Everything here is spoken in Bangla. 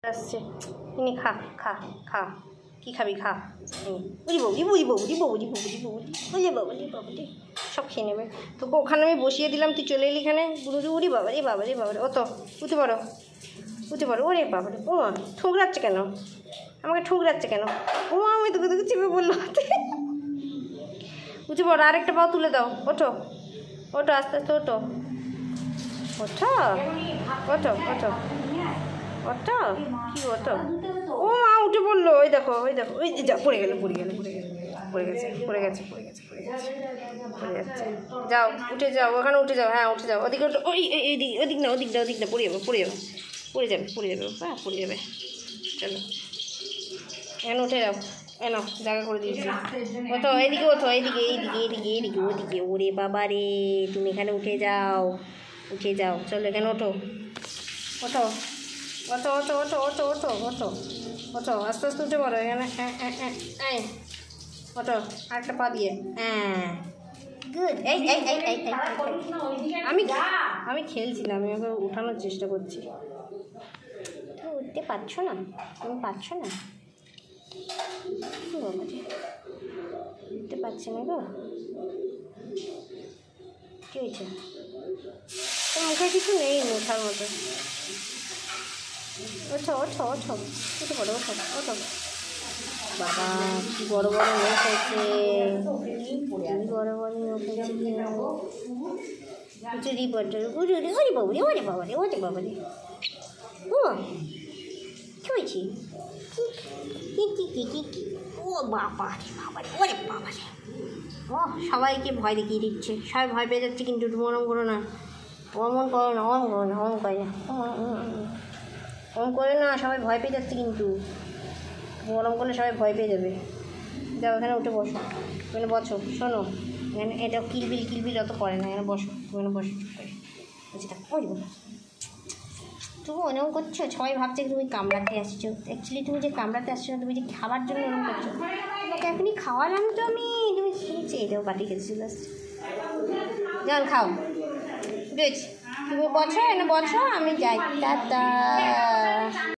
আসছে ইনি খা খা খা কি খাবি খা বুঝি বৌদি বুঝি বৌদি বৌদি বৌদি বৌদি বুঝি বাবালি বাবালি সব খেয়ে নেবে তোকে ওখানে আমি বসিয়ে দিলাম তুই চলে এলি এখানে বুড়ি উড়ি বাবারি বাবারি বাবারি ও তো উঠে পড়ো ওরে বাবারে ও ঠুকরাচ্ছে কেন আমাকে ঠুকরাচ্ছে কেন ও আমি তোকে তোকে চেপে বললো উঠে পড়ো আরেকটা পাও তুলে দাও ওঠো ওঠো আস্তে আস্তে ওঠো ওঠো ওঠো ওঠো ওঠো কি ওঠো ও মা উঠে পড়লো ওই দেখো ওই যা পড়ে গেছে যাও উঠে যাও ওখানে উঠে যাও হ্যাঁ উঠে যাও ওদিকে ওদিক না পড়ে যাবে হ্যাঁ পড়ে যাবে চলো এখানে উঠে যাও এনো জায়গা করে দিয়েছি ওঠো এইদিকে ওঠো এইদিকে ওরে বাবা রে তুমি এখানে উঠে যাও চলো এখানে ওঠো আস্তে আস্তে উঠে পড়ো এখানে ওঠো আরেকটা পা দিয়ে হ্যাঁ গুড আমি খেলছিলাম আমি ওকে উঠানোর চেষ্টা করছি তো উঠতে পারছো না তুমি পারছো না উঠতে পারছি না গো কী হয়েছে তোর মুখে কিছু নেই ওঠার মতো ওঠো উঠে পড়ো ওঠো বাবা কি বড় নখ হয়েছে চুরি পটর ওরে বাবারে ও কি হয়েছে ও বাবারে ওরে বাবারে ও সবাইকে ভয় দেখিয়ে দিচ্ছে সবাই ভয় পেয়ে যাচ্ছে কিন্তু মরম করো না অমন করে না সবাই ভয় পেয়ে যাচ্ছে কিন্তু গরম করলে সবাই ভয় পেয়ে যাবে যাও এখানে উঠে বসো এখানে বসো শোনো এখানে এটা কিলবিল অত করে না এখানে বসো বলছি তুমি এরকম করছো সবাই ভাবছে তুমি কামড়াতে আসছো অ্যাকচুয়ালি তুমি যে কামড়াতে আসছো না তুমি যে খাবার জন্য এরকম করছো তোমাকে এখনই খাওয়ালাম তো আমি তুমি খেয়েছি এটাও বাটি খেতে চলে আসছে যাও খাও বেশ তুমি বছো আমি যাই টাটা